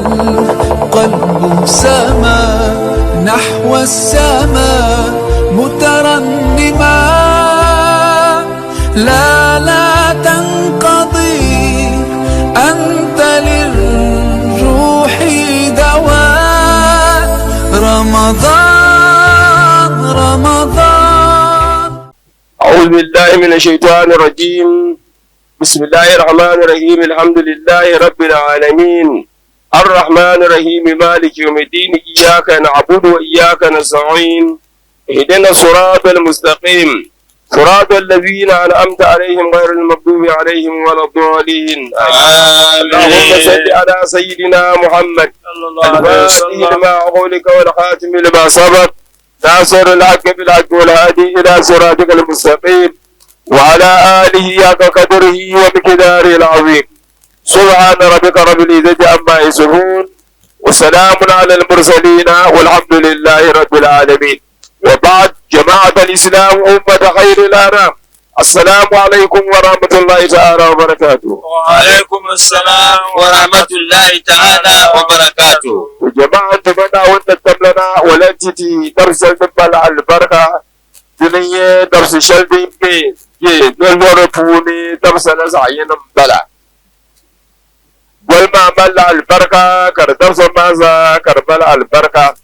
والقلب سما نحو السماء مترنما. لا تنقضي أنت للروح دواء. رمضان. أعوذ بالله من الشيطان الرجيم. بسم الله الرحمن الرحيم. الحمد لله رب العالمين الرحمن الرحيم مالك يوم الدين. إياك نعبد وإياك نستعين. اهدنا الصراط المستقيم صراط الذين أنعمت عليهم غير المغضوب عليهم ولا الضالين. اللهم صل على سيدنا محمد الفاتح لما أغلق والخاتم لما سبق ناصر الحق بالحق والهادي إلى صراطك المستقيم وعلى آله حق قدره ومقداره العظيم. سبحان ربك رب العزة عما يصفون وسلام على المرسلين والحمد لله رب العالمين. وبعد، جماعة الإسلام أمة خير الأنام، السلام عليكم ورحمة الله تعالى وبركاته. وعليكم السلام ورحمة الله تعالى وبركاته. جماعة منا ونتملنا ولنتي درس الدبل البركة دنيا درس شلدي بي نور فوني درس نزعين بلا والما ملا البركة كردرس مازا كربلا البركة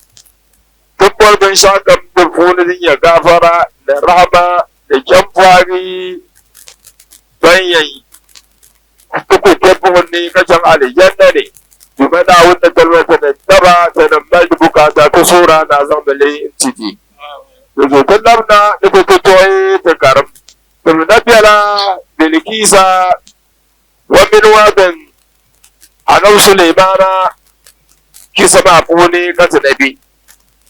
تقول من شاكم تفوني يا غافرة لرحمة لجنفاري بيي تقول كيفوني كجم علي جنني جمعنا ونتملنا تبا تنمال بكاتا تصورا نازم بلي انتدي تلمنا نتتوي تكرم تنبيلا بلكيسا ومن وادن أنا سليمانا كيسا معفوني كتنبي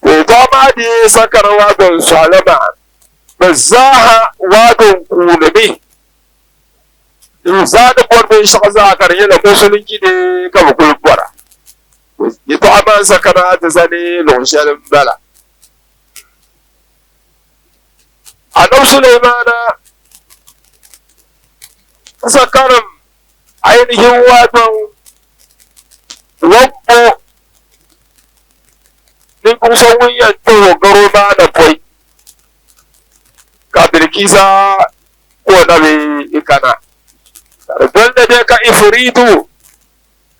وطبعا دي سكر وادن سالما بزاها وادن كونبي زاد قرب شخصا كريلا مسلم كده كمكول برا يطعما سكرات زني لونشال بلا أنا سليمانا سكرم عينه وادن وقو نكون سويا تو غروبا نبوي كابركيزا ونبي إكانا دولة ديكا إفريتو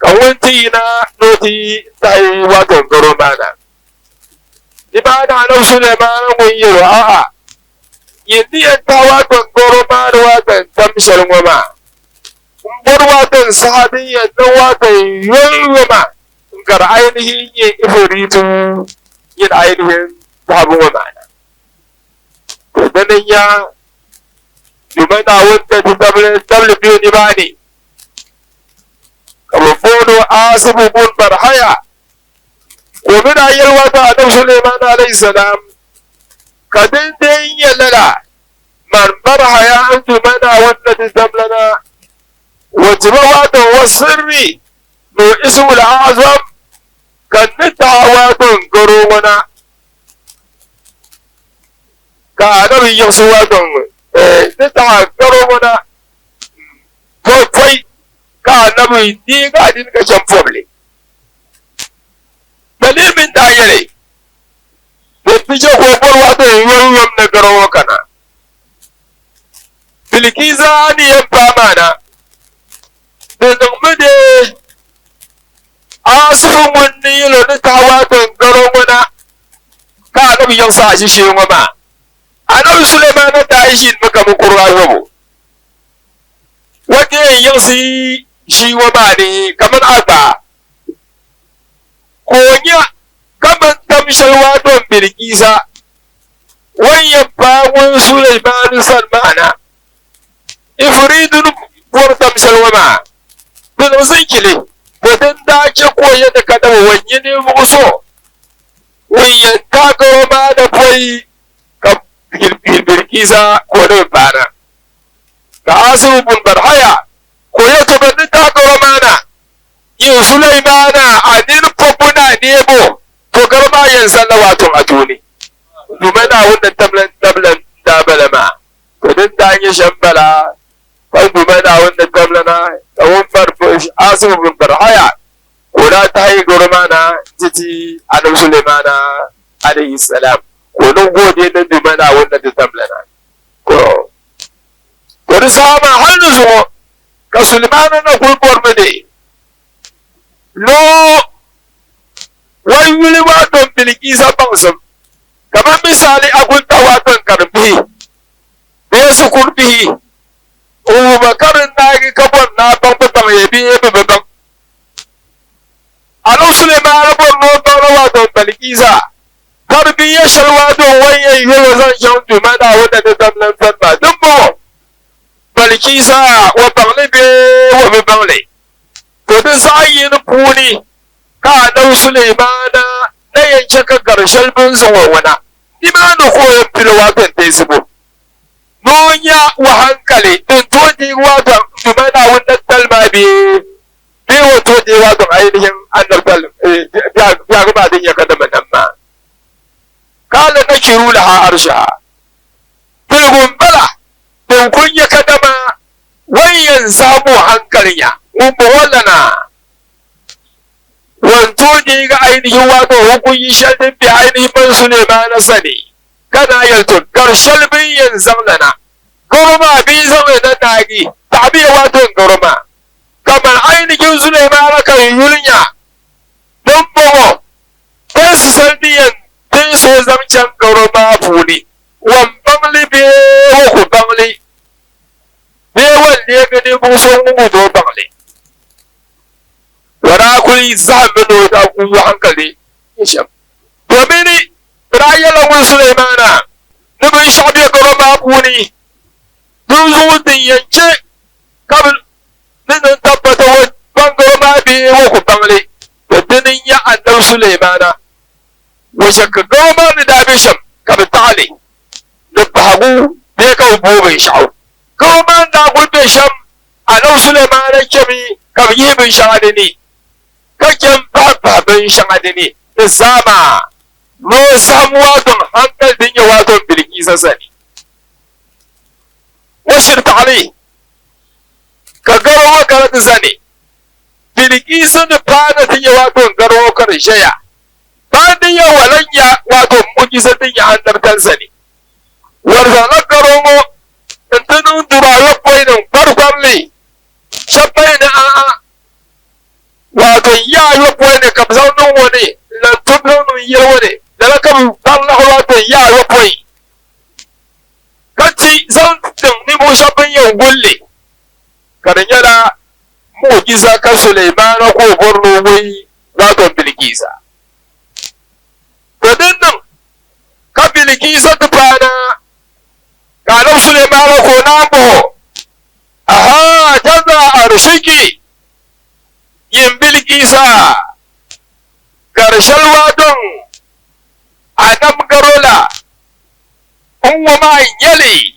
كونتينا نوتي تاي وادن غروبانا إبانا نو سليمان ويرو يدي أنت وادن غروبان وادن تمشل وما مبر وادن صحابي وادن يوما نكر عينه إفريتو ين عينه تابو ومانا تدنيا يمنا وانت تتبل بيوني باني كمفونو آسف بون برحيا ومن أي الوضع أدم سليمان عليه السلام كدن دين يللا من برحيا أنت منا وانت تتبلنا وتبوات والسري نو اسم العظم كنتعوات قرونا كأنه يسوات نتعقرون فوي كأنه يديك عدين كشنفوبلي دليل من دايري بيجو قبر واتو يوم نقروا كنا بالكيزاني يبامانا ننمدي آسف مني لنتعوات قرونا كأنه ينصاش شيء وما أنا سليمان تعيشين مكان قرآن وكي ينسي شيء وماني كمان أربعة كونيا كمان تمشي وادون بالكيسة ويبقى سليمان سلمانا إفريد ورتمشي وما بنوزنكلي ودنداك كوية كده ونيني مغصو وينتاك وما دفوي بالكيسة كونه بانا كاسو بن برحيا كوية تبنتا كرمانا yin Sulaimana a nirfa kuna nebo to garba yin sallawatun a tuni dumana wannan tablan dabalama to din da yi shambala kan dumana wannan tablana kawun farko asibu bin barhaya Kuna ta yi gurmana titi Adam Sulemana alayhi salam. Kunun gode na dimana wanda ta tamlana. Ko. Wani sama har da zuwa ka Sulemana na kulbuwar mu ne. Lo wai wuli waton Bilkisa bangsam. Kamar misali akun ta waton karbi. Me su kurbi. Bakarin na gi kabon na bambatan yabi yabi babban. Alo Sulemana borno tawla waton Bilkisa. Karbi ya shalwa don wayan yi zan shan dumana wanda ta tamlan ba. Dumbo. Bilkisa wa bangle be wa be bangle. To da sayin puni ka dau Sulemana na yanke ka karshen bin zawana. Imanu ko ya filwa ta tesibo. Nonya wa hankali din todi wato dumana wannan talma be wato di wato ainihin annabtal ya ga ba din ya kada nan ma. Kala na kiru laha arsha. Bilgun bala don kun ya kadama wayan samu hankalin ya umma wallana wanto ne ga ainihin wato hukunyi shaɗin bi ainihin ban Sulemana sani kana yalto karshen biyan zamlana gurma bi zama na nagi ta biya wato gurma kamar ainihin Sulemana kan yulnya don bawo ta su sardiyan tun so zamcan gurma fuli wan bangli be ku bangli be wanda ya gani buson mu do bangli wara kuli zamino da ku hankali isham to mini rayala wa Sulemana nubin shabi gurma fuli dun zo din yance kabul din tabbata wa bangurma be ku bangli to dinin ya annab Sulemana wa shakka gurma da bisham kabul tali da bagu be ka bobe shawo gurma da gurbe sham annab Sulemana kemi kam yibin shadini kakken babban shadini da sama no samuwa don hankal din ya wato Bilkisa sani washir tali ka garo ka da sani Bilkisa da fara din ya wato garo karshaya ba din ya walanya wato mujiza din ya annabtan sani warza na garo mo tunun durawa koyin farkon ne shabbai na a'a wato ya yi koyin ka zaunin wani lantun zaunin yawa ne da na kan Allah wato ya yi koyin kaci zan din ni mo shabbin yau gulle karin yana mujiza kan Sulemana ko borno wai wato Bilkisa to dinnan ka Bilkisa ta fana kalam Sulemana ko namo aha jaza arshiki yin Bilkisa karshen wadon adam garola unwa ma yali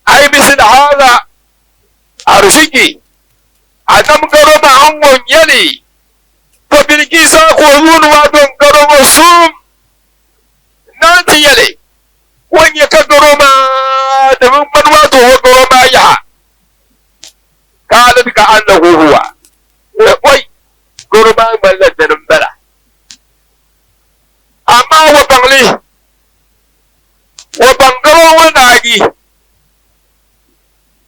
ai bisin haza arshiki adam garoma unwa yali to Bilkisa ko yun wadon garoma sum nanti yali wanya ka garoma da mun wato garoma ya kala ka annahu huwa wai garoma ballan da bala amma wa bangli wa bangaro wanagi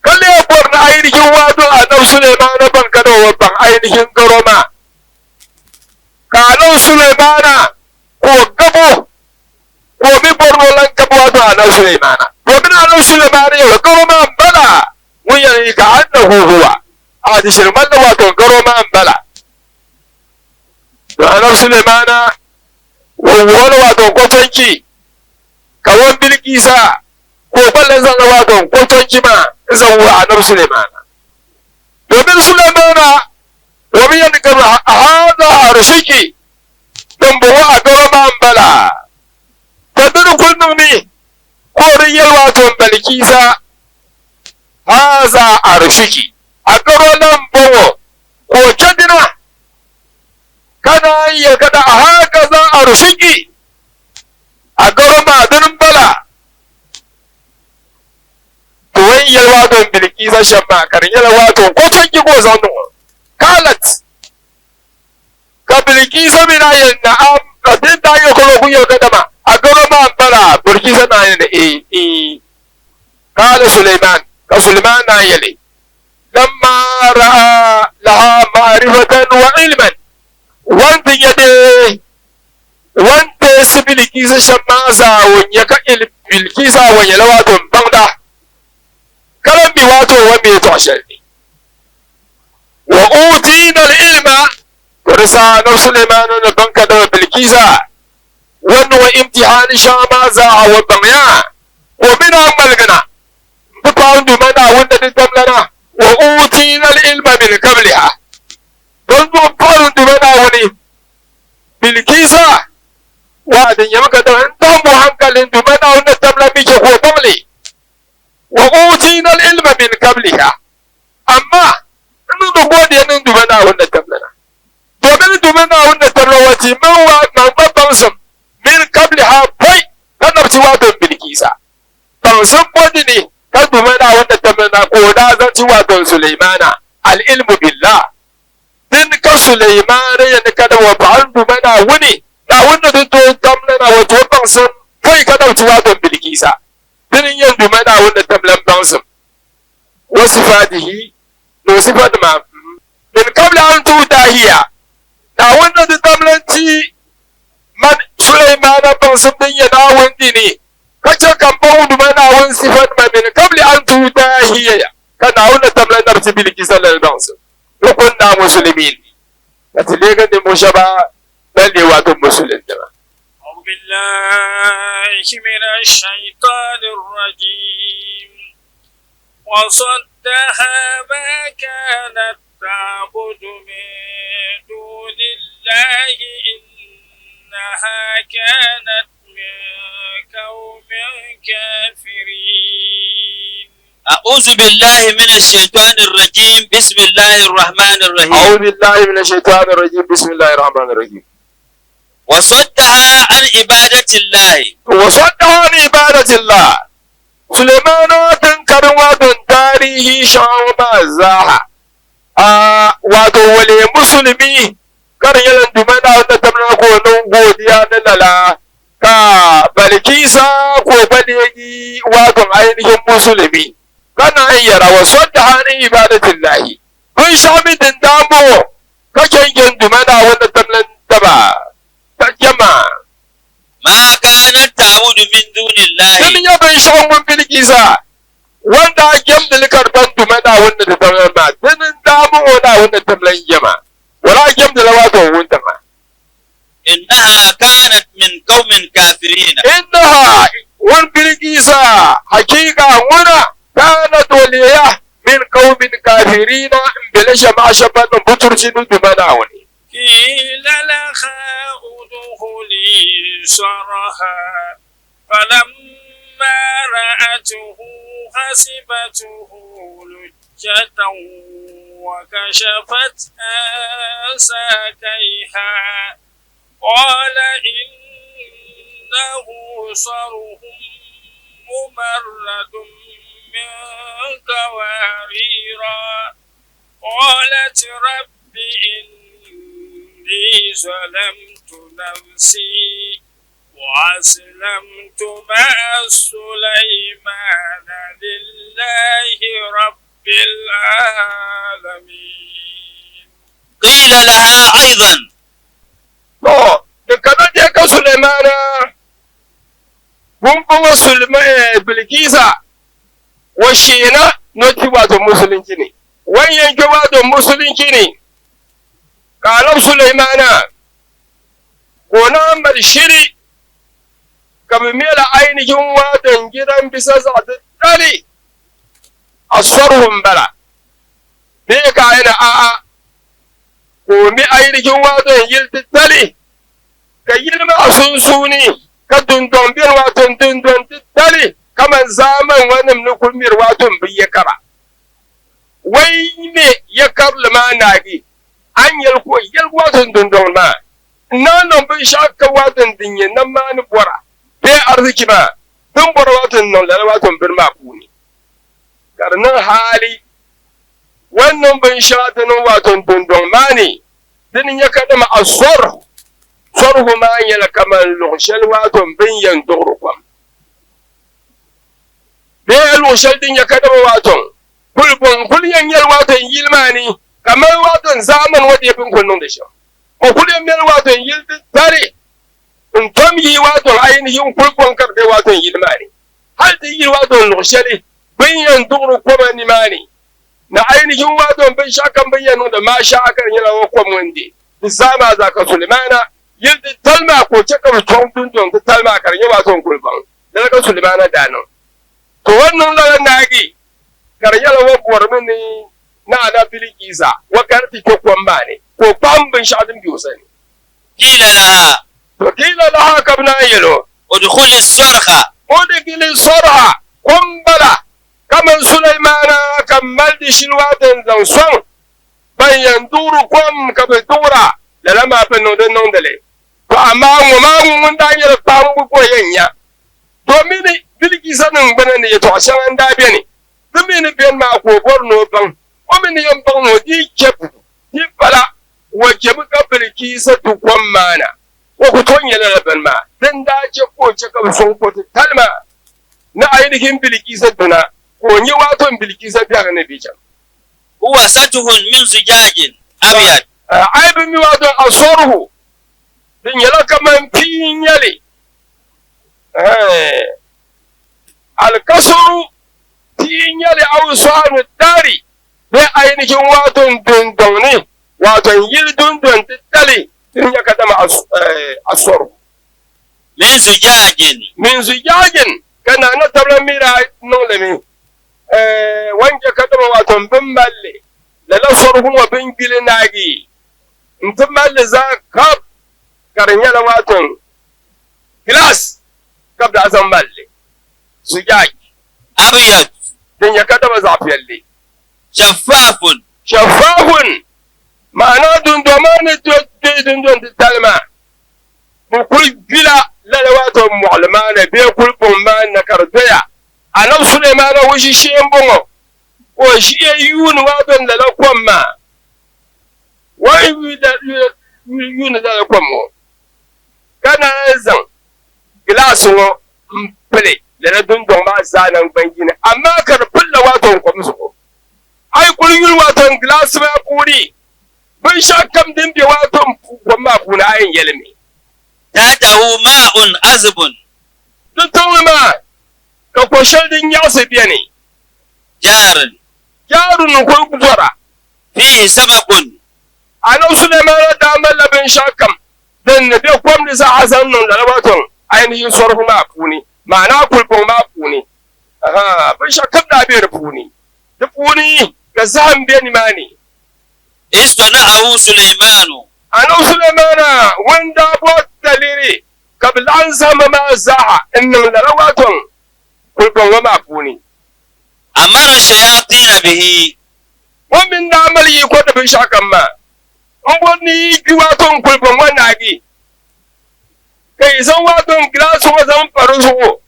kalle borna ainihin wato annab Sulemana bankado wa bang ainihin garoma kalan Sulemana ko gabo ko mi borno lan gabo wato annab Sulemana domin annab Sulemana yau garoma bala wuyan ka annahu huwa a shirman da wato garoma bala to annab Sulemana wani wato kwatanci kawon Bilkisa ko ballan zan wato kwatanci ma zan wa annab Sulemana domin Sulemana wani yan gaba a hada arshiki don bawa a garoma bala ta durkun ne ko riyar wato Bilkisa haza arshiki a garonan bawa ko cadina kana iya kada a haka za a rushiki a garoma dunin bala to wani yalwa don Bilkisa shamma karin yalwa don kwaton ki ko zaunu kalat Bilkisa mina yin na'am din da ya kuma ku yau kadama a gaba ma bala Bilkisa na yin قال سليمان كسليمان يلي لما رأى لها معرفة وعلما وانت يدي وانت سبيلكيس شماسا ونيكا بالكيسا ونيلواتهم بغدا كلام بواتو وميتو عشرني وأوتينا العلم ورسا سليمان البنكة بالكيسا وانو امتحان شاماسا وبغيا ومن عملنا بطاون دمنا وانت تتملنا وأوتينا العلم من قبلها بطاون دمنا وني بالكيسا وادن يمكن أن تم هنكل دمنا وانت تملا بيش هو بغلي وأوتينا العلم من قبلها أما نقول أن دمنا وانت تملنا domin dumana wanda tarrawati mawa na babbansu min qabliha bai annabci wato bilkisa ban san wani ne kan dumana wanda tamana ko da zan ci wato sulaimana al ilmu billah din ka sulaimana ya kada wa ban dumana wani na wanda to tamana wato ban san kai kada ci wato bilkisa din yin dumana wanda tamlan bansu wasifatihi no sifat ma min qabla an tutahiya na wannan da tamlanci man Sulaimana ban sun din ya dawon dini kace kan ba hudu mana won sifat ma min qabli an tudahiya kana wannan tamlan nafsi bil kisal dans lokon da muslimin katile ga da mushaba lalle wato musulmin da أعوذ بالله من الشيطان الرجيم وصدها ما كانت تعبد من دون الله إنها كانت من قوم كافرين. أعوذ بالله من الشيطان الرجيم بسم الله الرحمن الرحيم. أعوذ بالله من الشيطان الرجيم بسم الله الرحمن الرحيم. وصدها عن عبادة الله. وصدها عن عبادة الله. سليمان تنكر وادن تاريخ شعوب الزاحة. wato wale musulmi kar yalan dumana wanda tamna ko non godiya na lala ka balkisa ko balegi wato ainihin musulmi kana ayyara wa sadda hani ibadatillahi kun shami din damo kake yin dumana wanda tamlan taba tajama ma kanat ta'budu min dunillahi kin ya ban shawun bilkisa wanda jamdil karban dumana wanda da tamlan ma din damo wanda wanda tamlan jama wala jamdil wato wanda ma إنها كانت من قوم كافرين. إنها والبلقيسة حقيقة هنا كانت ولية من قوم كافرين بلش ما شبان بطرسين دمناوني قيل لها ادخلي صرها فلما رأته حسبته لجة وكشفت عن ساقيها قال إنه صرح ممرد من قواريرا قالت رب إني ظلمت نفسي وأسلمت مع سليمان لله رب العالمين. قيل لها أيضا to da kada je ka Sulaimana kun kuma Bilkisa wa shina noti wato musulunci ne wannan ke wato musulunci ne kalam Sulaimana gona mal shiri kamila ainihin watan gidan bisa za ta dare asfarhum bala me ka yana a'a ko mi ainihin watan yilti tali ka yilma a sunsuni ka dundon biyar watan dundon tali kaman zaman wani nukulmir watan biya kara wai me ya karla ma nagi an yalko watan dundon ma nan bin shakka watan dinye nan ma ni bora be arziki ma dun bora watan nan da watan birma ku ne karnan hali wannan bin shatan watan dundon ma ne din ya kada ma asor sorhu ma yala kaman lughshal wato bin yan dogrukum be lughshal din ya kada ma wato kulyan yal wato yilmani kamar wato zaman wadi bin kunnun da shi ko kulyan yal wato yil tare in tom yi wato ainihin kulkon karbe wato yilmani hal da yi wato lughshali bin yan dogrukum ni mani na ainihin wato bin shakan bayyana da ma sha akan yana wakon wande zama za ka Sulemana yildi talma ko ce ka ton dundun ta talma karnya wato kulban da ka Sulemana da nan to wannan lalan nagi karnya lawa bormin ni na ana Bilkisa wa karti ko kwamba ne ko pambin shadin biyu sani kila laha to kila laha kabna yelo udkhul as-sarha udkhil sarha kumbala kaman Sulemana kammal di shilwatan zan son bayan duru kom ka be dura la la ma pe no de non dele to amma mun da yar pambu ko yenya to mini Bilkisa nan bana ne to shan an da be ne to mini ben ma ko borno ban o mini yan ban no di kep di bala wa kep ka Bilkisa to kom mana ko ko ton yala la ban ma dan da je ko ce ka son ko talma na ainihin Bilkisa duna ko ni wato Bilkisa biya ne bi can huwa satuhun min zujajin abyad ai bin mi wato asorhu din yala kaman pin yale alkasuru pin yale aw sanu dari be ainihin wato dundun ne wato yil dundun tali din ya kadama asorhu min zujajin kana na tabla mira non lemi wanje kadama wato bin balle la sorhu wa bin gilinagi intum balle za kap karnya la wato glass kap da azam balle sujaj abyad din ya kadama zafiyalle shaffafun ma'ana dundomane dundon talma bukul gila la wato mu'almana be kulbun ma na kardaya anab Sulemana wushi shen bongo o shi yun wadon da la kwamma wai wi da yun da la kwammo kana zan glass wo mpele da dun don ma zanan bangina amma kar fulla wato kwamsu ai kullun wato glass ma kuri bin shakam din bi wato kwamma kuna ayin yelmi tatahu ma'un azbun dun tawma ka ko shaldin ya su biya ne jarun ko gudura fihi sabaqun anan Sulemana da mallabin shakam dan ne be kwam da sa hasan non da waton ainihin sorfu ma funi ma'ana kulbon ma funi bin shakam da be rufuni da funi ga zan be ni mani istana'ahu Sulemanu anan Sulemana wanda bo daliri kabla an sama ma zaha innan da waton kulbon wa ma funi amara shayatin bihi wa min da amali ko da bin shakam ma ngoni ki waton kulbon wa nagi kai zan waton glass wa zan faru so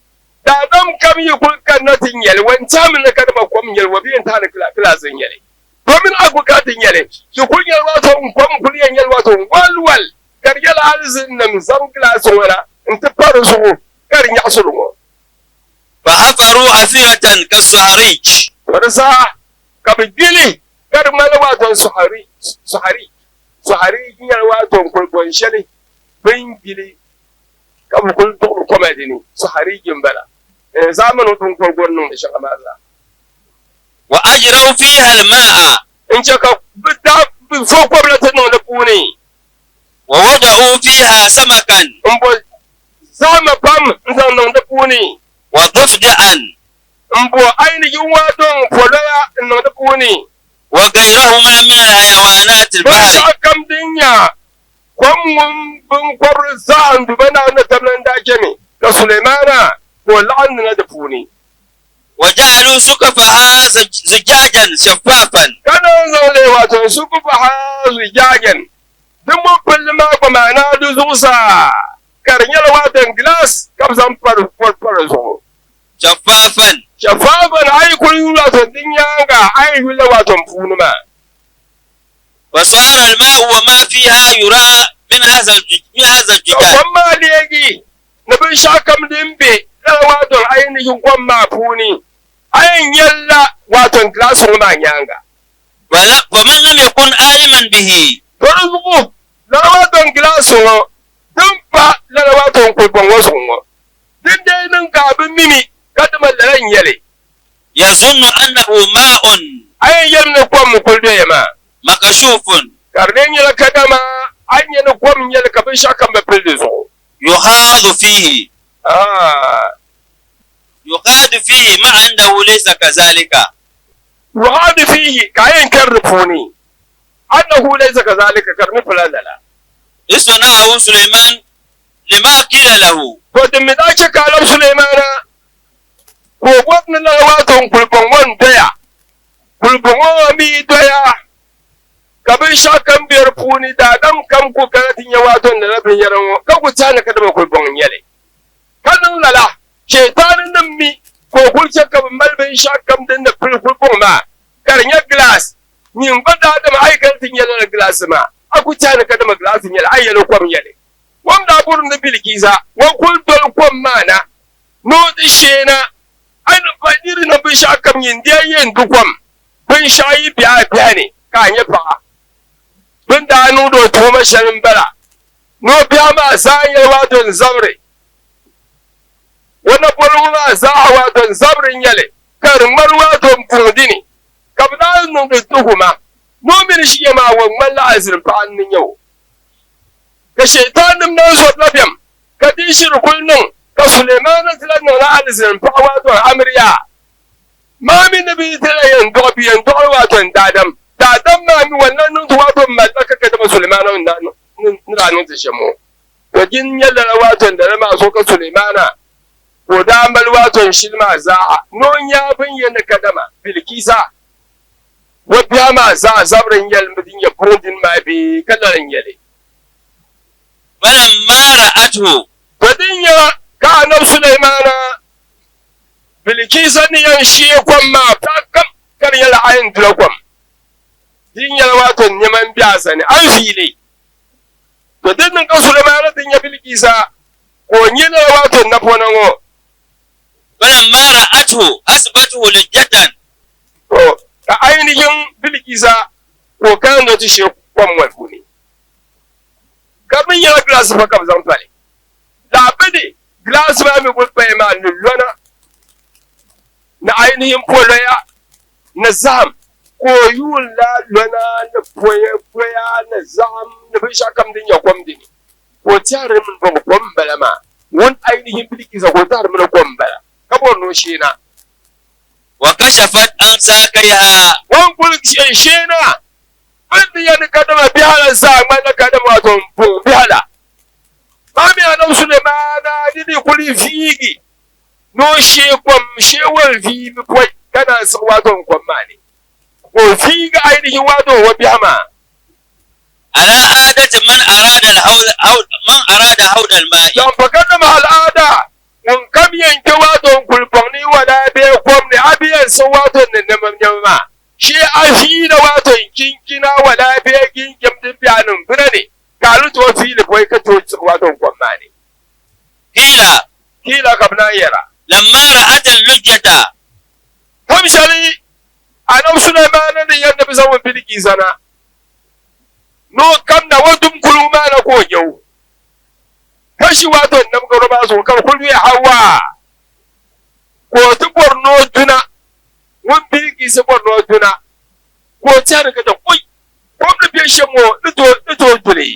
da dam kam yi kulkan natin yel wancan min ka da kom yel wa biyan ta da klasin yel domin agukatin yel ki kunyar waton kom kulyan yel waton walwal karjal alzin nam zan glass wala in ta faru so karin ya asuru fa hafaru asiratan kasuharij warsa kabidili kar mana waton suhari yar waton kulkon shali bingili kabu kulto komedini suhari gimbala zamanu tun kulkon nun da shaka maza wa ajraw fiha alma'a in ce ka bida fo kwamnatin nun da puni wa wada'u fiha samakan in bo zama pam zan nun da puni wa dufda'an in bo ainihin waton folaya nun da puni وغيرهما من الحيوانات البحر كم دنيا كم بن قرصان بنا نتمنى داكني كسليمان ولعن ندفوني وجعلوا سقفها زجاجا شفافا كان زولي واتو سقفها زجاجا دم كل ما بمعنى دزوسا كرنيل واتن جلاس كبزان فرزو شفافا اي كل واتو دنيا اي كل واتو فونما وصار الماء وما فيها يرى من هذا الزجاج. kwamma legi na bin shakam dimbe da wato ainihin kwamma funi ayin yalla wato glasun ma nyanga ومن لم يكن عالما به to rubu na wato glasun dun fa la wato kulbon wasu din dai nan ka bin mimi kadman laran yale يظن أنه ماء ayin yalla kwam kulde ma مكشوف karnen yalla kadama an yana kwam yalla ka bin shakam ba filde so يخاض فيه يخاض فيه مع أنه ليس كذلك. وهذا فيه كاين كرفوني أنه ليس كذلك كرني فلان لا اصنعه سليمان لما قيل له. فدم ذاك كلام سليمان وقتنا لواتهم كل بوان ديا كل بوان مي ديا kabin shakan biyar funi da dam kam ko karatin ya wato da rabin yaran ka ku tana ka da kulbon yale kanin lala shaytanin nan mi ko kulce ka malbin shakan din da kulbon ma karnya glass nin bada da ma'aikatin yale glass ma aku tana ka da glassin yale ayyalo kwam yale wanda burun da bilkiza wa kuldol kwam mana no dishena an fadir na bin shakan yin da yin dukwam bin shayi biya ne ka nya fa bin da hannu do to masharin bara no biya ma sanyar waton zabre wannan bulwu ma za a waton zabrin yale karmar waton fudini kabda nun da tuhuma mu'min shi ma wannan la'azir fa annin yau ka shaytanin nan so labiyam ka dishir kullun ka Suleiman tilan na alizir fa waton amriya ma min nabi tilan dobiyan do waton dadam ma mi wannan nun wato mallaka ka da Sulaiman nan ta shemo to gin yalla wato da ma so ka Sulaimana ko da mal wato shilma za'a non ya bayyana kadama bilkisa wa biya ma za zabrin yal mudin ya kundin ma bi kallaran yale falamma ra'atuhu fadin ya ka nan Sulaimana bilkisa ni yan shi kwamma ta kam kar yala ayin dragon din ya wato neman biya sani an fili to dinnin kan Sulaiman din ya bilkisa ko nyina wato na fonango falamma ra'atuhu asbatuhu lijatan. to ka ainihin bilkisa ko kan da ci kwan wani ne kamin ya glass fa kam zan fale da bidi glass ba mi gulba ma lullona na ainihin polaya na zam ko yul la lona na poya na zam na bi shakam din ya kwam din ko tare min ba kwam bala ma won ainihin bilkisa ko tare min kwam bala kabo no shena wa kashafat an saqaiha wan kulki shena bindi ya ni kadama bihala sa ma na kadama to bihala mami anam Suleiman didi kuli figi no she kwam shewal fi mi kwai kana sa wato kwam mani ko figa ainihin wato wa bihama ala adati man arada haud al-ma'i. dan fakana ma al'ada mun kam yanke wato kulbani wala be kwam ne abiyan sa wato ne namma shi afi da wato kinkina wala be kinkim din biyanin birane kalu to fili boy ka to wato kwam mani kila kabna yara lamma ra'at al-lujjata kamshari anam Suleiman da yadda bisa wani bilki sana no kam na wadum kuluma na ko yau kashi wato nam garo ba so kan kullu ya hawa ko tu borno duna won bilki se borno duna ko tsara ka da koi ko da bi shemo to dure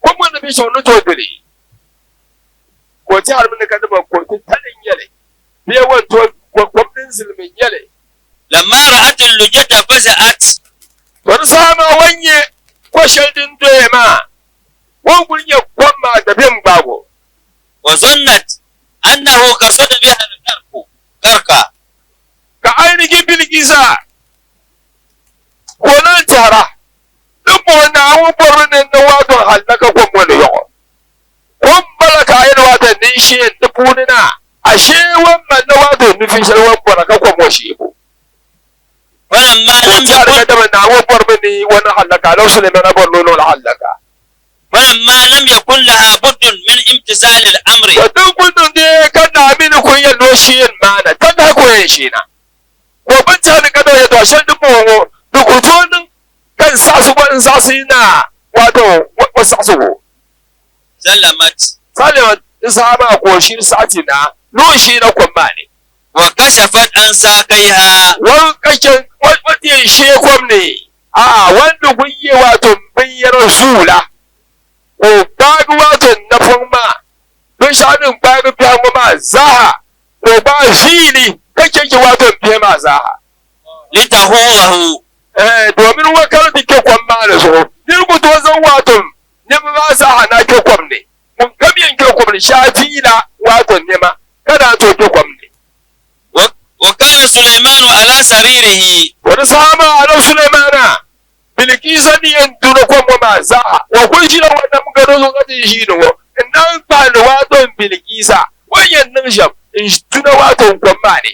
ko mo da bi shemo to dure ko tsara min ka da ko tu talin yale be wato ko din zulmin yale lamma ra'at al-lujjata faza'at wani sama wanye kwashe din doye ma wani gurye kwamma da bin bago wa zannat annahu qasada biha al-karka ka ainihin bilkisa ko nan tara duk wani abubuwan ne na wato hallaka kwamma da yawa kwamma ka yi wato nishi da punina ashe wannan na wato nufin sharwan baraka kwamma shi ibo falamma لم ya يكن daga da na wabar bane wani halaka lau Sulaiman abun nono halaka فلما لم يكن لها بد من امتثال الأمر to duk gudun da kan na mini kun yin noshin mana tan da koyen shi na ko ban ta ni kada ya to shan dubo duk gudun kan sa su wani sa su na wato wasu su سلمت Saliman sahaba ko shi sati na noshi na kwamma ne وكشفت عن ساقيها wani kashin wani shekwam ne a wanda kun yi wato bayyana zula ko bagu wato na fama don shanin bagu biya ma zaha ko ba fili kake ki wato biya ma zaha لتهوه domin wakar da ke kwamma da so dirguto zan wato ne ma zaha na ke kwam ne mun gabiyan ke kwam ne shafila wato ne ma kada to ke kwam ne وكان سليمان على سريره wani sahaba a nan Sulaimana Bilkisa ni yan duna kwamma ma zaha wa kun shi da wannan gado sun kace shi ne wo nan ba da wato Bilkisa wayan nan sham in tuna wato kwamma ne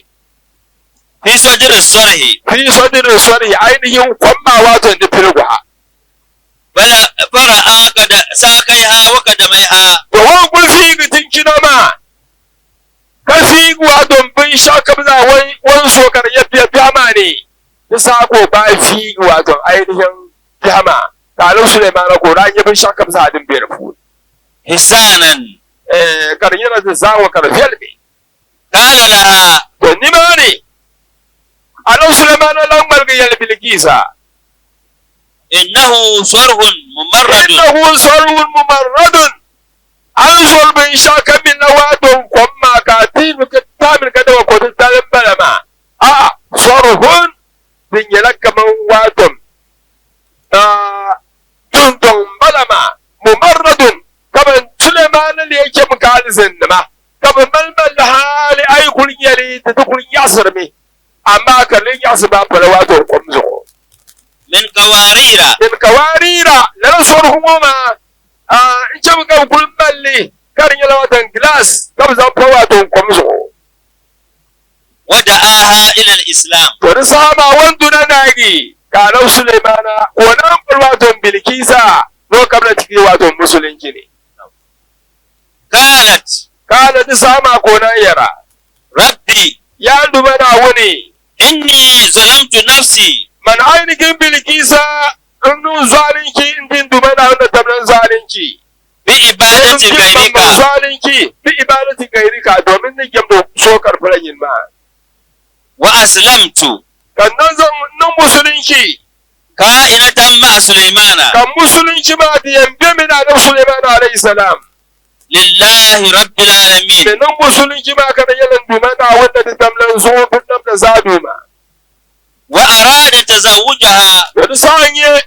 في صدر الصرح fi sadirin sari ainihin kwamma wato da firgwa فرأى قد ساقيها وقدميها to wa kun fi gitin kina ma ka fi wato bin shaka za wani sokar ya fiya ma ne ta sako ba fi wato ainihin fiyama kalin Sulaimana ko ran ya bin shaka za din biyar fu حسانا kar yana da zawo kar felbe قال لها to ni ma ne alau Sulaimana lamar ga yal Bilkisa إنه صرح ممرد innahu sarwun mumarradun an solbin shaka min na wato kwamma ka tibi ka tamil ka da ko ta balama a sarhun din yala kaman wato tuntun balama mumarradun kaman Sulaimana ne yake muka alizin ma kaman malmal hali ay kulyari ta tukul yasirmi amma kallin yasba fara wato kwamzo من قوارير in kawarira lana sorhumoma in ce muka kulmalle karin yala watan glass kam zan fa wato kwamzo ودعاها إلى الإسلام to ni sama wandu na nagi kalau Sulaimana wannan wato Bilkisa no kabla tiki wato musulunci ne قالت kana ni sama ko na yara ربي ya duba na wani إني ظلمت نفسي man ainihin Bilkisa in nun zalunci in din duba na wannan tablan zalunci بعبادة غيرك zalunci bi ibadati gairika domin ni gemdo so karfan yin ma وأسلمت kannan zan nan musulunci كائنة مع سليمان kan musulunci ma da yambe mina da Sulaiman alayhi salam لله رب da العالمين nan musulunci ma kana yalan dumana wanda da tamlan zo bin da zadu ma وأراد تزوجها wani sanye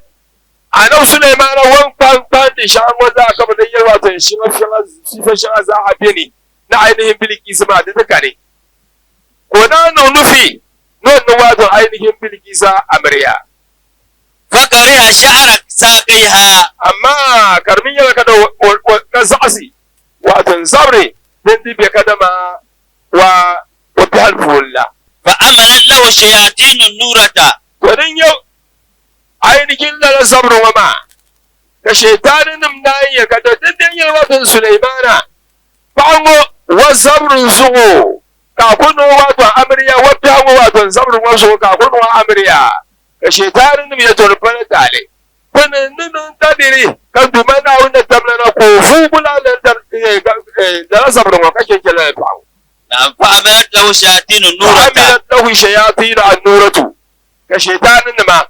a nan Sulaiman wan pan da shan wanda aka bada yawa ta shi mafi shi za a bene na ainihin Bilkisa ma da duka ne ko na nufi non wato ainihin Bilkisa amarya فكره شعر ساقيها amma karmin yana kada kasasi wato sabre din dibe kada ma wa wata halfulla فعملت له شياطين النورة to din yau ainihin da sabrin wa ma ka shaytanin nan nayi ya kada din yau wato Sulaimana bango wa sabrin sugo ka kuno wato amarya wa bango wato sabrin wa sugo ka kuno amarya ka shaytanin nan ya torfana tale nan tadiri kan dumana wanda tamlana ko fu bulalan da sabrin wa kake kila fa نعم فعملت له شياطين النورة عملت له شياطين النورة كشيطان ما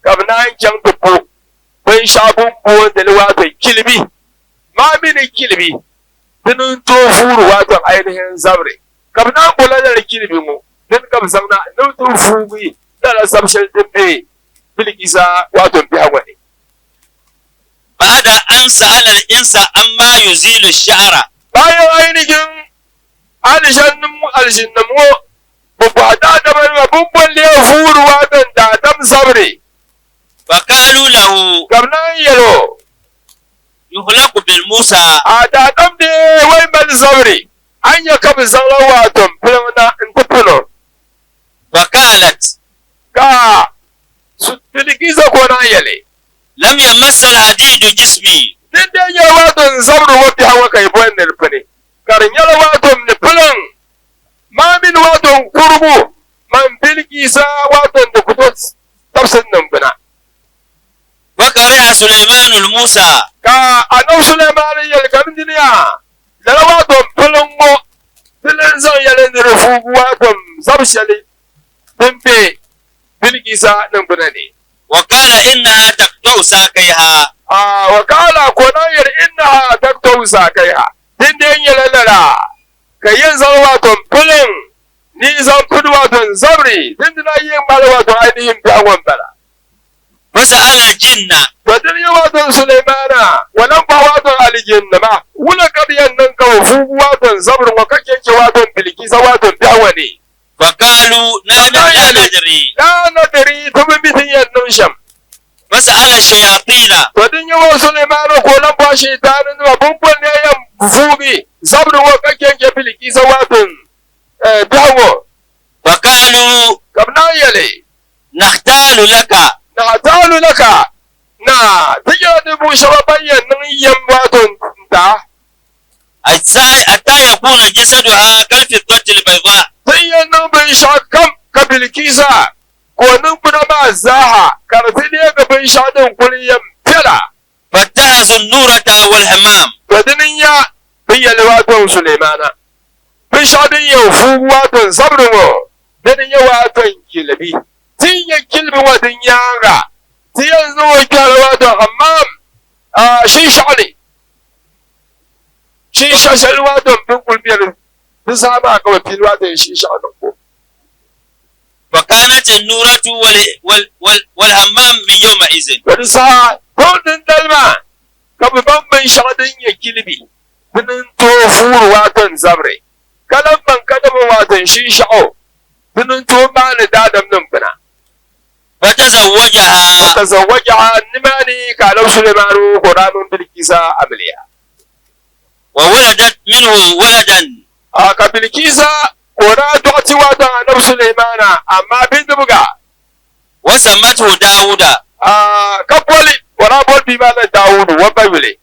كبنا كم تبو بين شابون بو دلوات كلبي ما من الكلبي تنون توفور واتو عينهن زبري كبنا بولا الكلبي مو تن كم زمنا نو توفوبي لا سبشل تبي بالكيسا واتو بيهوني بعد أن سأل الإنس عما يزيل الشعر bayan ainihin aljannamu ba da da ba bubban le furuwa dan da dam sabre فقالوا له gamnan yelo يهلك بالموسى a da dam de wai mal sabre an ya kabi zallawa ton filmna in tupulo فقالت ka bilkisa ko na yale لم يمس الحديد جسمي din da ya wato zabru wata hawa kai bon ne fane karin yala wato ne fulan ma min wato kurbu man bilkisa wato da kuto tafsin nan bana فقرأ سليمان الموسى ka anau Sulaiman yal kamin duniya da wato fulan mo fulan zan yale ne rufu wato zabshali dimbe bilkisa nan bana ne وقال إنها تقطع ساقيها wakala ko na yar inna taktausa kaiha din da yin lalala kayin zan wato fulin ni zan fudu wato zabri din da yin bala wato ainihin bi'awan bala فسأل الجن to din yi wato Sulaimana wannan ba wato aljinna ma wula kadiyan nan ka fu wato zabrin wa kake ke wato bilkisa wato bi'awani فقالوا نحن لا ندري la nadri tumi bitin yan sham فسأل الشياطين to din yi wa Sulaimana ko lan ba shi tanin wa bumbun ne yan fubi zabrin wa kake ke bilkisa wato bi'awo فقالوا kabna yale نختال لك na talu laka na tiyo ni bu shababayyan nan yan wato ta حتى يكون جسدها كالفضة البيضاء tiyo nan bin shakam ka bilkisa ko nan kuna ma zaha karfi ne ga bin shadin kuliyan fela فاتخذوا النورة والحمام to dinin ya bin yale wato Sulaimana bin shadin yau fu wato sabrumo dinin ya wato kilbi tin ya kilbi wato yanga ti yanzu wa kyara wato hammam shi sha'ani shi shashal wato bin kulbiyar bin sama kawai fil wato shi sha'ani ko وكانت النورة والحمام من يومئذ wani sa kundin dalma kabi bambin sha'adin ya kilbi binin to furu wato zabre kalan ban kadama wato shi sha'o binin to ba ni dadam nan bina فتزوجها tazawwaja nimani kalau Sulaimanu Qur'anun bilkisa amliya وولدت منه ولدا ka bilkisa Qur'an dokti wata annabi Sulaimana amma bin buga وسمته داود kaboli wara bol bi mala Dawud wa babile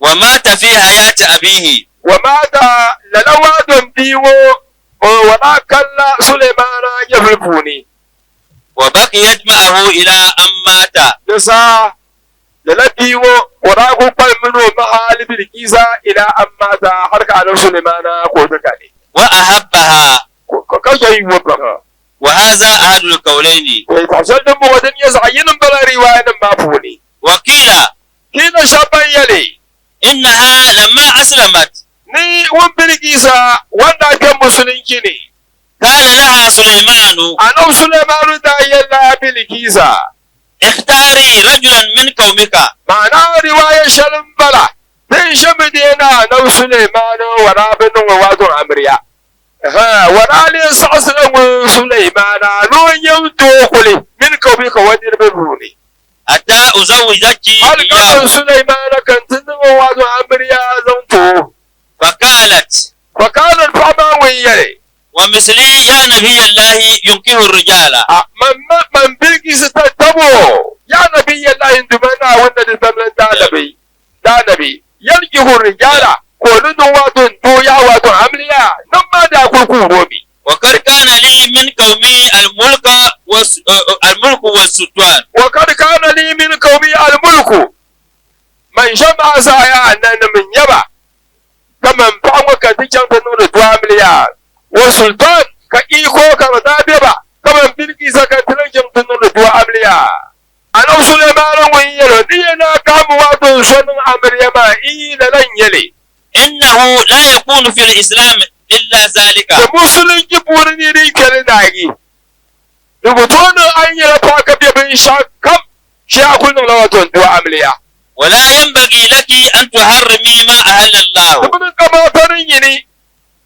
ومات في حياة أبيه wa mata lalawadun biwo wala kalla Sulaimana ya fulfuni وبقيت معه إلى أن مات dasa lalabiwo wara ko kwal mino mahali bilkisa ila amma ta har ka annabi Sulaimana ko ta kale وأحبها ko kai wa baka وهذا أحد القولين tasallin mu wadan ya zayyinin bala riwayan ma funi وقيل kina shaban yale إنها لما أسلمت ni wun bilkisa wanda kan musulunci ne قال لها سليمان annabi Sulaimanu da yalla bilkisa اختاري رجلا من قومك ma'ana riwayar shalin bala din shamidi yana annabi Sulaimanu wa rabinin wa wato amriya wala ne sa'aslan Sulaimana non yau dokule min kaubika wani rubuni حتى أزوجك alƙalin إياه Sulaimana kan tunin wa wato amriya zanto فقالت fakanar fama wiyare ومثلي يا نبي الله ينكه الرجال man bilkisa ta tabo ya nabi ya layin dumana wanda da zaman danabi yanki hurrijala ko nudun wato to ya wato amliya nan ma da kurku robi وقد كان لي من قومي الملك والسلطان wa kad kana li min qaumi al mulku man shama sa ya nan min yaba kaman fa wa ka tijan ta nuna to amliya wa sultan ka iko ka da ba kaman bilkisa ka tijan ta nuna to amliya annabi Sulaiman wani yalo diyana kamu wato sunan amriya ma ila lan yale إنه لا يكون في الإسلام إلا ذلك da musulunci burin ne dai kare nagi rubutonin an yi rafa ka biya bin shakam shi a kullum na wato duwa amliya ولا ينبغي لك أن تحرمي ما أهل الله dubbin kamatarin yi ne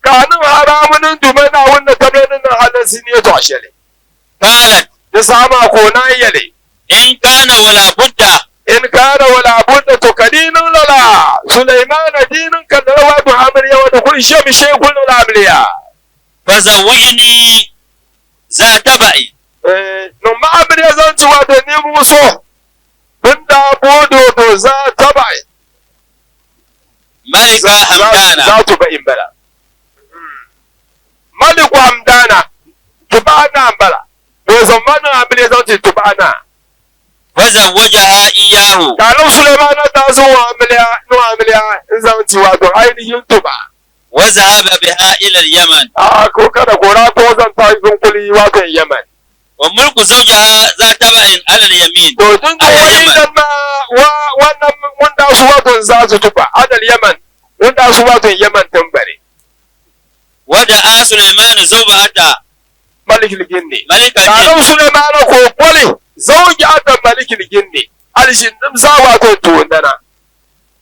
kanin haramunin dumana wanda tabbanin nan halin sun yi to ashele قالت da sama ko na yale إن كان ولا بد in kana wala budda to kadinin lala Sulaiman dinin kan da wato amriya wanda kun shi mi shekul amliya فزوجني ذات بأي no ma'amir zan ci wato ni muso bin da bodo to za ta ba malika hamdana za tu ba in bala maliku hamdana tubana bala to zamanin amir zan ci tubana وزوجها إياه kanin Sulemana ta zo wa amiliya in zan ci wato ainihin tuba وذهب بها إلى اليمن a ko kada gora ko zan ta zunkuli wato Yemen وملك زوجها ذات تبع على اليمين to tun da wani dan ma wannan mun da su wato za su tuba adal Yemen mun da su wato Yemen tambare ودعا سليمان زوجته malikil ginni ملك الجن kanin Sulemana ko kwale zauji adam malikil ginni alishin dim za wato tuwandana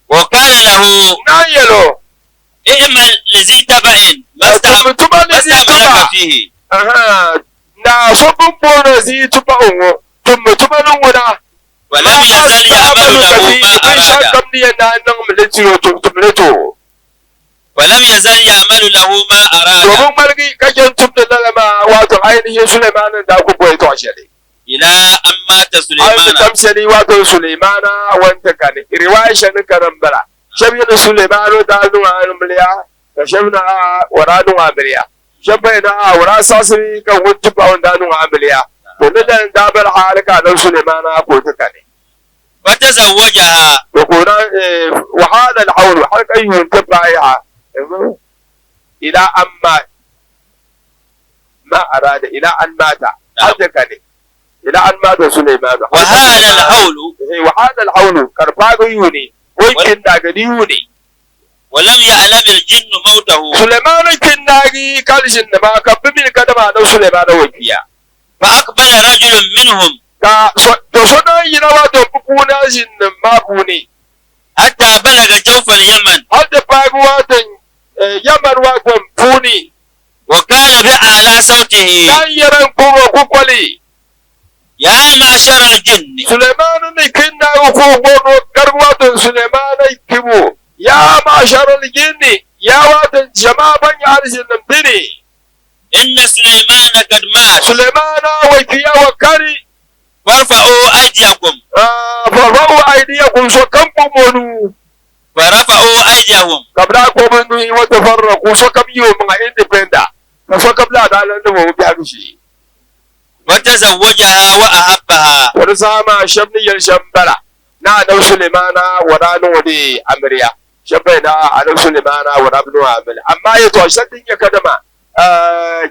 وقال له na yelo اعمل لذي تبع ما mutumin da zai tuba استعملك فيه aha na so bin bono zai tuba unwo tun mutumin wuna ولم يزل يعمل له ما أراد ولم يزل يعمل له ما أراد domin margi kaken tun da lalama wato ainihin Sulaimanin da ku boye to ashali إلى أن مات an سليمان tamshali wato Sulaimana wanta kan riwaya shan karambala shabiyar Sulaimano da anu amliya da shabna waranu amliya shabayna wara sasri kan wunti ba wanda anu amliya to da dabar halaka dan Sulaimana ko ta kan فتزوجها يقول وهذا الحول حركة ينتبعها إلى أن ما أراد إلى أن مات هذا كان إلى أن مات سليمان وهذا الحول وهذا الحول كرباغ يوني ويكن داغدي يوني ولم يعلم الجن موته سليمان كناغي قال ما كبمن كدما دو سليمان وكيا فأقبل رجل منهم ka to sona yina wato bukuna jin mabuni حتى بلغ جوف اليمن hadda fagu wato yamar wato funi وقال بأعلى صوته dan yaran kuma kukwali يا معشر الجن Sulemanu ne kinna ko gono garwato Sulemanu kibo ya masharal jinni ya wato jama'a ban ya arjin nan bini إن سليمان قد مات Sulemana wa kiya wa kari فارفعوا أيديكم farfa'u aidiyakum so kan monu فرفعوا أيديهم kabla ko mun yi wata farraku so kam yi mun independent ka so kabla da lan da mu biya shi وتزوجها وأحبها wani sama shabniyar shambala na dan Sulemana wa ranu wadi amriya shabai na adan Sulemana wa rabnu amil amma ya to shaddin ya kadama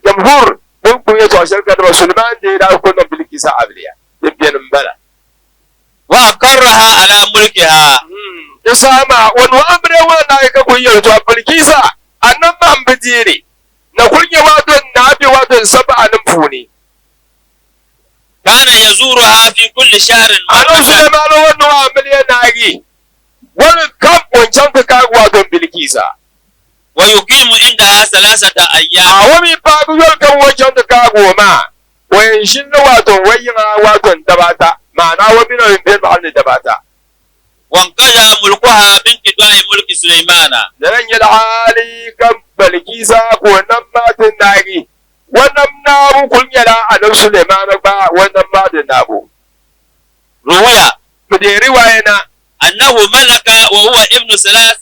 jamhur mun ku ya to shar kadama Suleman da ya ko nan bilkisa amriya dibbiyan bala وأقرها على ملكها ya sama wani amriya wanda ya ka ku ya to bilkisa annan man bijiri na kunya wato na bi wato sab'anin funi كان يزورها في كل شهر anan مرة Sulemana wannan amriya na gi wani kan wancan ka kaguwa don bilkisa ويقيم عندها 3 أيام a wani fagu kan wajen da ka goma wayan shin na wato wayin wato dabata ma'ana wa bin bin mahallin dabata وانقضى ملكها بانقضاء ملك سليمان da ran yi hali kan balkisa ko nan matin nagi wannan nabu kun yada a nan Suleiman ba wannan matin nabu روي ku da riwayena أنه ملك وهو ابن 13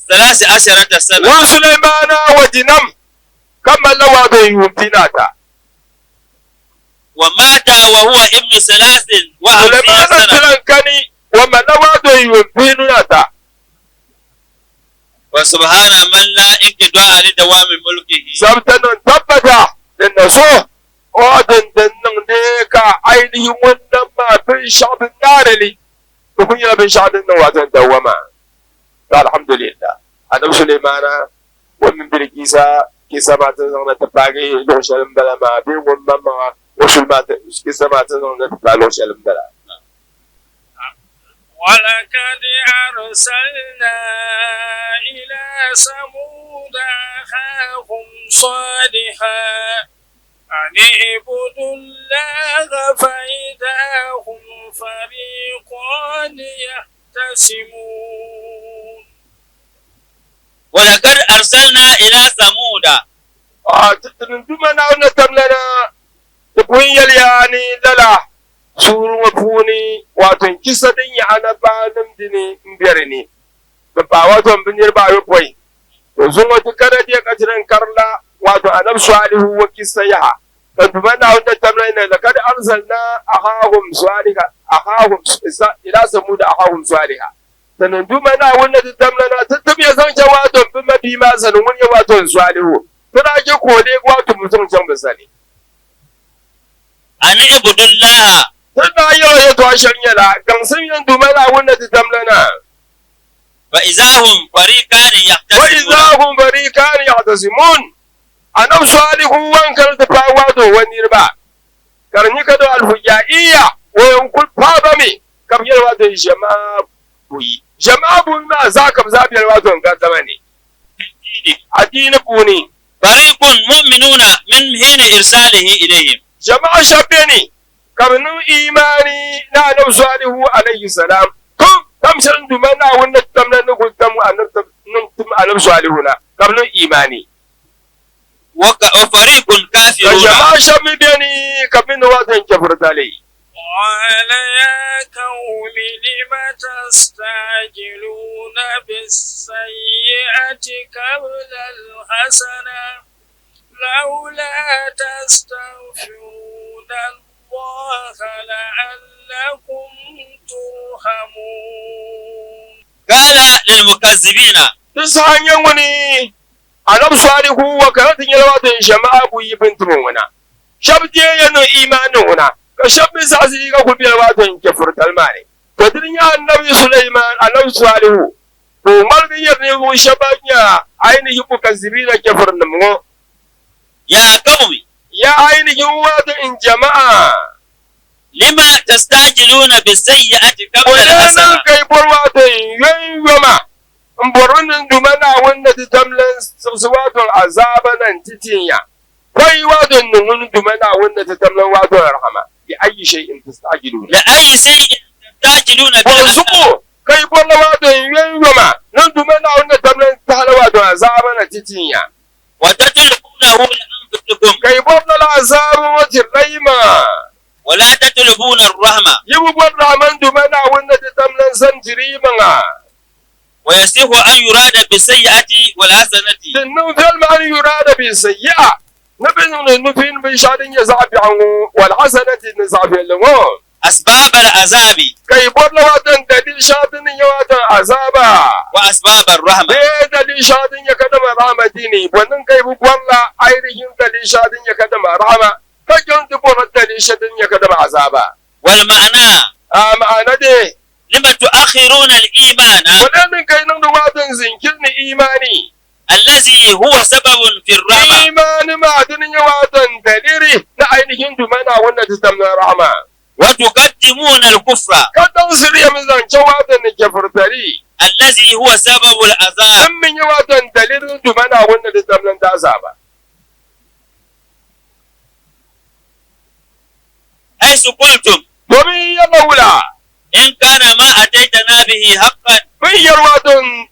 سنة wa Suleiman wa jinam kammala wato yuntinata ومات وهو ابن 53 Suleiman سنة tilan kani wa malawa do yuntinata وسبحان من لا انقضاء لدوام ملكه sabtanan tabbata da na so wadannan ne ka ainihin wannan mafin shafin narali da kun yi abin shafin nan watan dawama alhamdulillah annabi Sulaimana wannan birkisa kisa matan zan ta fage lokacin bala ma bin wannan ma wasu matan kisa matan zan ta fage lokacin bala ولقد أرسلنا إلى ثمود أخاهم صالحا أن اعبدوا الله فإذا هم فريقان يختصمون ولقد أرسلنا إلى ثمود a tattalin duma na wannan tamlana da surun puni wato kisa din ya anabanim dini mbiyarni ba wato binir ba yo boy to zun wato kada dia katiran karla wato anab salihu wa kisa ya kan bana wanda tamraina la kad arsalna ahahum ila samud ahahum salihah sanan duma na wanda tamrana tattabiya san cewa don bin mabi ma sanin wani wato salihu tana ke kode wato mutum can basani ani ibudullah tana yau ya to shanya la kan sun yan duma na wanda tamrana fa izahum fariqan yahtasimun anab salihu wan kar da fawa do wani ba karni ka do alhujaiya wayan kul fa mi kam yarwa da jama'a buyi jama'a buyi ma zakam zabiyar wato ga zamani addini buni fariqun mu'minuna min hina irsalihi ilayhim jama'a shabbeni kamnu imani na anab salihu alayhi salam kum tamshan dumana wannan tamnan ku tamu anab salihu na kamnu imani wa fariqun kafirun jama'a shabbeni kamnu watan kafirtali قال يا قوم لم تستعجلون بالسيئة قبل الحسنة لولا تستغفرون الله لعلكم ترحمون. قال للمكذبين تسعن يوني anab salihu wa karatun yalwatan jama'a bu yi bintumin wana shabje yana imanin wana ka shabbi sasi ka ku biyar watan ke furtal mane to din ya annabi sulaiman anab salihu to malgin yarne mu shabanya ainihi ku kazibina ke furnan mu ya qaumi ya ainihi watan jama'a lima tastajiluna bisayyi'ati qabla al-hasana kai borwatan yayyama mborunin dumana wanda ta tamlan wato azaba nan titinya kai wato nun dumana wanda ta tamlan wato rahama bi ayi shay'in tastajiluna la ayi shay'in tastajiluna bi warzuqu kai bolla wato yayyama nan dumana wanda tamlan ta hala wato azaba nan titinya wa tatlubunahu li anfusikum kai bolla azaba wa tirayma wala tatlubuna ar-rahma yibu bolla man dumana wanda ta tamlan san tirima ويصح أن يراد بالسيئة والحسنة. النفل ما أن يراد بالسيئة نبين النفين بشأن يزعب عنه والحسنة نزعب له أسباب العذاب كي بطل واتن دليل شاطن يواتن عذابا وأسباب الرحمة دليل شاطن يكدم رحمة ديني ونن كي بقولا أيرهم دليل شاطن يكدم رحمة كجون تبور دليل شاطن يكدم عذابا والمعنى معنى دي لما تؤخرون الإيمان ولكن كي نواتن زنكرن إيماني الذي هو سبب في الرحمة إيمان ما دنيا واتن دليري لأينهم دمنا ونتتمنا رحمة وتقدمون الكفر كتن سريا من زن جواتن كفرتري الذي هو سبب العذاب من يواتن دلير دمنا ونتتمنا دازابا حيث قلتم ومن يلولا إن كان ما أتيتنا به حقا من يرواتن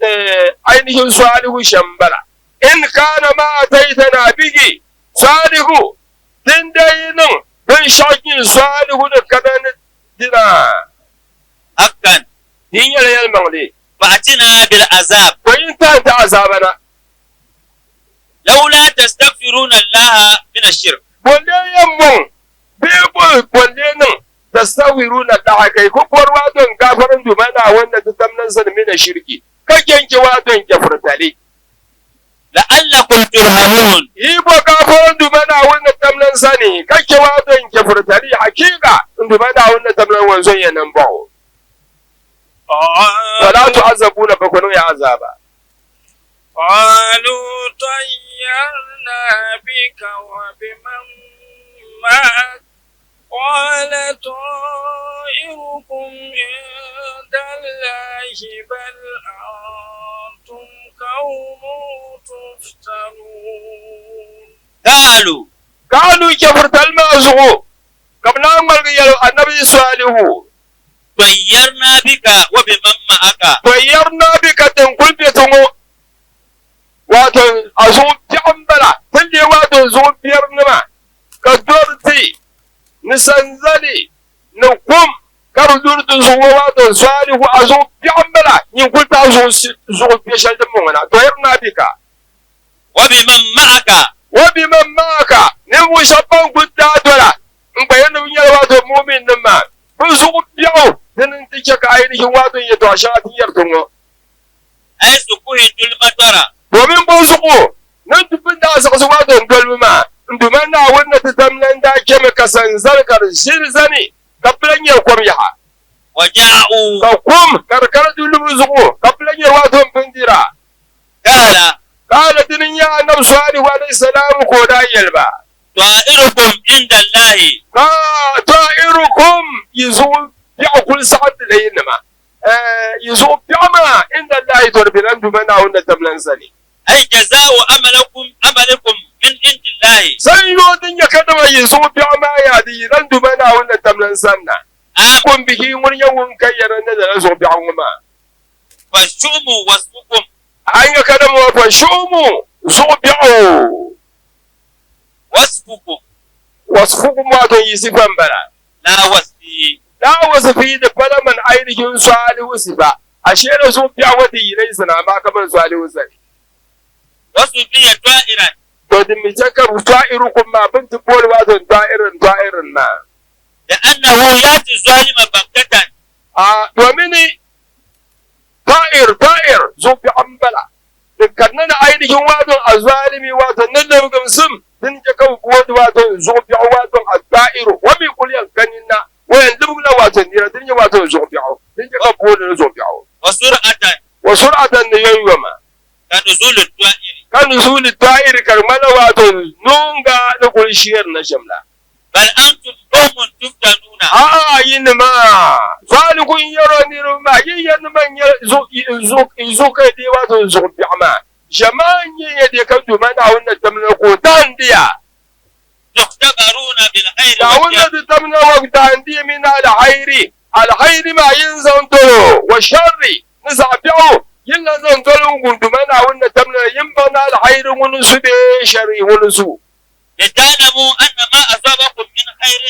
أينهم صالح شمبلا إن كان ما أتيتنا به صالح دين من شاكين صالح كذا دينا حقا دين يا المغلي فأتنا بالعذاب وإن كانت عذابنا لولا تستغفرون الله من الشرك ولا يمون بيقول ولينا تستغفرون الله كي كبر وادن كافرن دمنا وانا تتمنى سن من الشرك كجنك وادن كفرتالي لعلكم ترحمون يبقى كافرن دمنا وانا تتمنى سني كجنك وادن كفرتالي حقيقة دمنا وانا تتمنى وانزون ينبعو فلا تعذبون فكنوا يا عذابا قالوا طيرنا بك وبمن معك قال طائركم عند الله بل أنتم قوم تفتنون. قالوا كفرت المازغو قبل أن نلقي النبي صالح طيرنا بك وبمن معك طيرنا بك تنقل بيتمو واتو أزوم تعمبلا تلي واتو زوم بيرنما كدورتي نسنزلي نقوم كردور تزوات صالح أزو بيعملا يقول تازو زو بيشل دمونا تويرنا بك وبمن معك نمو شبان قد دولا نبين من يلوات مؤمن نما بزو بيعو ننتجك عينه واتو يتوشات يرتمو أي سكوه المطر ومن بوزقو ننتبن دا سقسواتو ندولما ندمنا ورنا تتمنى دا كمك سنزلكر زرزني قبل أن يقوم يحا وجاءوا كقوم كركرة لبزقو قبل أن يواتهم بندرا قال الدنيا نفس عليه السلام كودا يلبا طائركم عند الله طائركم يزول يأكل سعد لينما يزول بيعما عند الله تربنا ندمنا ورنا تمنى سني أي جزاء عملكم من عند الله سيو دنيا كدما يزول بيعما يا دي ندمنا ورنا تمنى سنة kun bihi mun yawun kayyara na da zo bi amma fashumu wasfukum an ya kada mu fashumu zo bi'u wasfukum wato yi sifan bara la wasfi da falaman ainihin salihu sifa ashe da zo bi'a wadi yi sana ma kamar salihu sai wasu biya ta'iran to din mi taka ta'irukum ma bintu bol wato ta'irin na لأنه يأتي الظالم بغتة domin ta'ir zo bi ambala dukkanin ainihin wadon a zalimi wato nan da gamsum din ke kan kuwa wato zo bi wato a ta'ir wa mi kulyan ganin na wayan dubula wato dira din wato zo bi din ke kan kuwa da zo bi wa sur'atan ne yayi ma kan nuzul ta'ir karmala wato nunga da kulshiyar na shamla bal antum qawmun tuftanuna yinma falikun yaroniru ma yiyan man zo kai dai wato zo bi'ama jaman yi da kan dumana wannan tamna ko dan dia tuktabaruna bil khair da wannan tamna wa dan dia min al khairi ma yanzanto wa sharri nasabi'u yilla zanto gundumana wannan tamna yin bana al khairi mun su be sharri mun su لتعلموا أن ما أصابكم من خير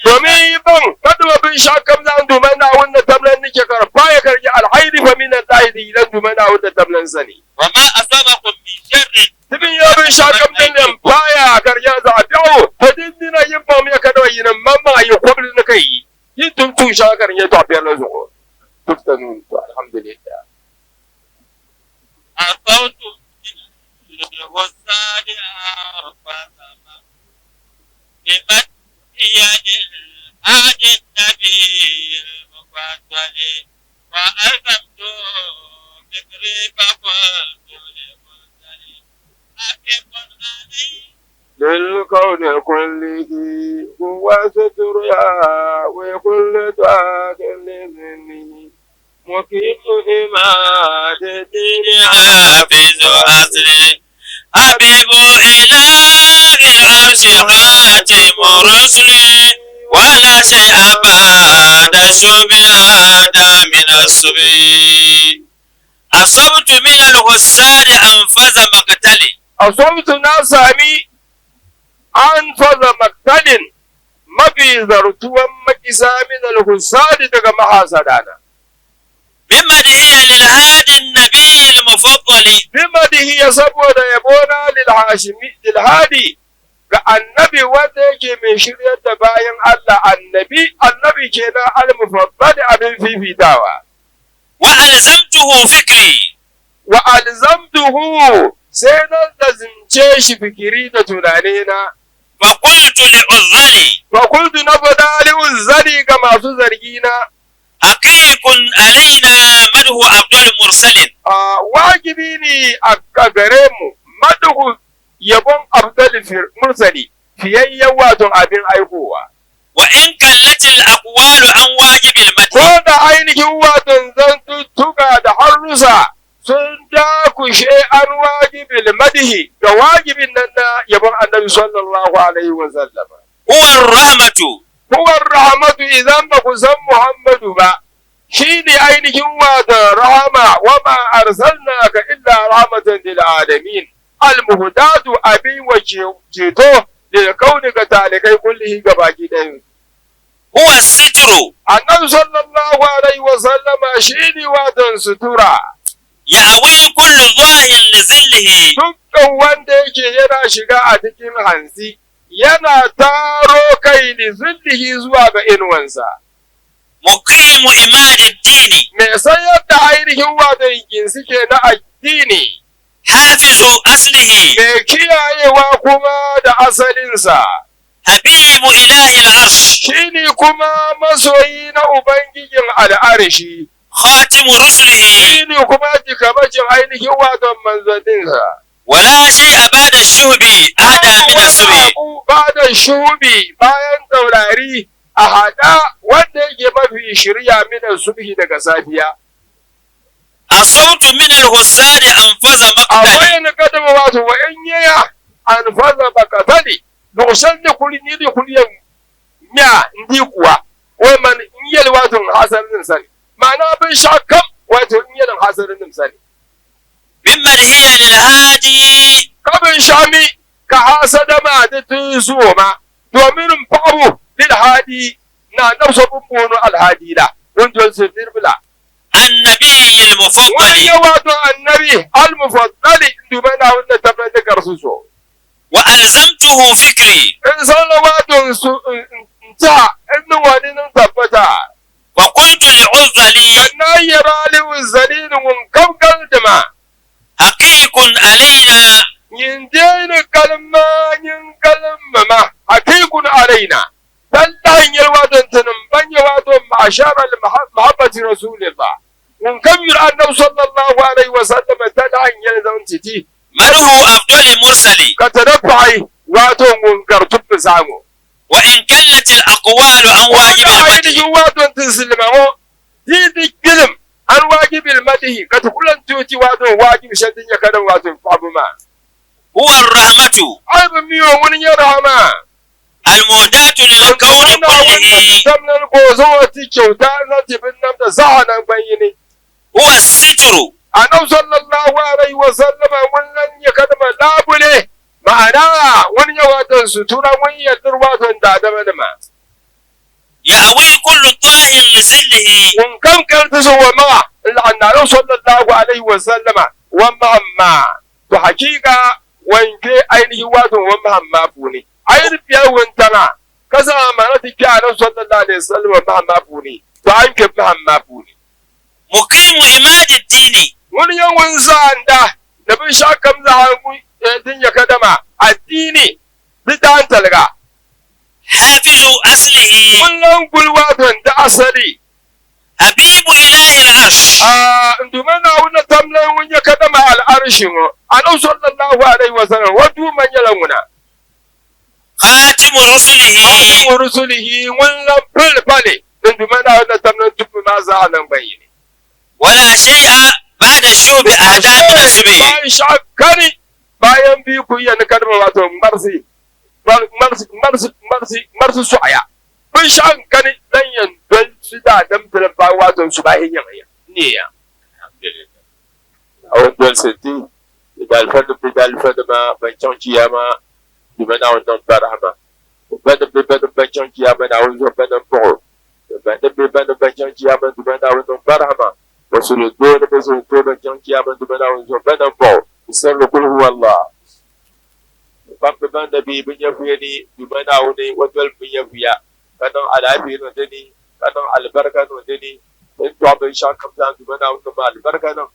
domin ban kada bin shakam zan duman na wannan tablan nake karfa ya karji alhairi fa min Allah idan duman na wannan tablan sani wa ma asabakum min sharri tibin ya bin shakam din nan baya karja za a dawo to din dina yin ba mu ya kada yin mamma ya kubul na kai yin tun shakar ya to biyar na zo tuftanun to alhamdulillah aqawtu wasadi arfata بمديان الآد النبي المفضل وألزمت فكري فقلت لمرسلي أحب علي للكون كله هو سترها وكل داخل منه مقيم إماد الدين حافظ أصلي حبيب إله العرش خاتم رسلي ولا شيء بعد الصبح هذا من الصبي أصبت من الحساد أنفذ مقتلي أصبت ناسامي أنفذ مقتل mafi zartuwan makisa min al-husadi daga mahasadana بمدحه للهادي النبي المفضل بمدحه saboda yabona lil-hadi ga annabi wanda yake mai shiryar da bayan Allah annabi kenan al-mufaddal abin fifitawa wa alzamtuhu fikri wa alzamtuhu sai na lazimce shi fikiri da tunanina فقلت لعذري فقلت نفدا لعذري كما سزرقينا حقيق علينا مدح عبد المرسل واجبيني أكبرم مدح يبون عبد المرسل في يوات أبين أيقوة وإن قلت الأقوال عن واجب المدح كون عينك وات زنت تقعد حرسا سنداك شيئا واجب المدح كواجب أننا يبون النبي صلى الله عليه وسلم هو الرحمة إذا ما كسم محمد ما شيني عينك وات رحمة وما أرسلناك إلا رحمة للعالمين المهداد أبي وجيتو لكونك تعالى كله قباكي دين هو الستر annabi sallallahu alaihi wa sallama shine watan sutura يأوي كل ظاهر لظله dukkan wanda yake yana shiga a cikin hansi yana taro kai li zillihi zuwa ga inuwansa مقيم إماد الدين me sayar da ainihin watan ginsike na addini حافظ أصله me kiyayewa kuma da asalinsa حبيب إله العرش shine kuma masoyi na ubangijin al'arshi خاتم رسله shine kuma jikamacin ainihin watan manzanninsa ولا شيء بعد الشهب أهدى من الصبح ba da shubi bayan taurari a haɗa wanda yake mafi shirya minan subhi daga safiya الصوت من الحسان أنفذ a مقتل wayan kadama wato wa in yaya an faza bakatali dosan da kuli ni da kuli ya ndi kuwa wai man in yel wato hasarin sani ma'ana bin shakam wato in yel hasarin sani ممن هي للهادي kabin shami ka hasada ma da tuzo ma domin babu lil hadi na nafsa bumbono al hadida wanda su dirbila النبي wani المفضل wato annabi al mufaddali dumana wanda tabbata karsu so وألزمته فكري in san wato su ta in wani nan tabbata وقلت لعذلي kana yara zalil mun kam kaldama حقيق علينا yin kalma ma hakikun alaina dan ta hanyar wato tunan banya wato ma'ashar al-mahabbati rasulillah mun kamir annabi sallallahu alaihi wa sallam ta hanyar zan titi مره أفضل مرسلي ka tadafai wato mun gartu samu وإن كلت الأقوال عن واجب المدح ainihin wato tisilmamo titi gilim an wajibil madihi ka tukulan tuti wato wajib shadin ya kadan wato abu ma هو الرحمة ai ba miyo wani ya rahama المهداة للكون كله sannan ko zo wata kyauta na tibin nan da zahanan bayyane هو الستر annabi sallallahu alaihi wa sallama wannan ya kadama labule ma'ana wani ya watan sutura wani ya dur watan da adama da ma يأوي كل طاهر لظله mun kan karta so wa ma annabi sallallahu alaihi wa sallama wa ma'amma to hakika wanke ainihi watan wa ma'amma funi ai biya wantana kasa amana take annabi sallallahu alaihi wa sallama ma'amma funi to an ke ma'amma funi مقيم إماد الدين wani yawan zanda da bin shakam za a din ya kadama addini bidan talga حافظ أصله kullum gulwaton da asali حبيب إله العرش a ndumana wuna tamlan wun ya kadama al'arshin anau sallallahu alaihi wa sallam wadu man yalan wuna خاتم رسله wa rusulihi wannan filfale ndumana wuna tamlan tubu ma za a nan bayyane ولا شيء بعد الشوب أهدى من الصبح bayan shakari bayan biyu ku iya na kadama wato marsi su'aya bin shan kani dan yan don su da dan filan ba wato su ba hin yan ne ya awon don senti da alfada ma ban can kiyama di mana wannan barama bada ban can kiyama na wannan ban bo bada ban can kiyama di mana wannan barama wasu ne dole ba su to ban can kiyama di mana wannan ban bo sirru kul huwa allah ban da bi bin ya fiye ni di mana wannan wato bin ya fiya kanon alafi no deni kanon albarka no deni in to ban sha kamta di mana wannan ba albarka no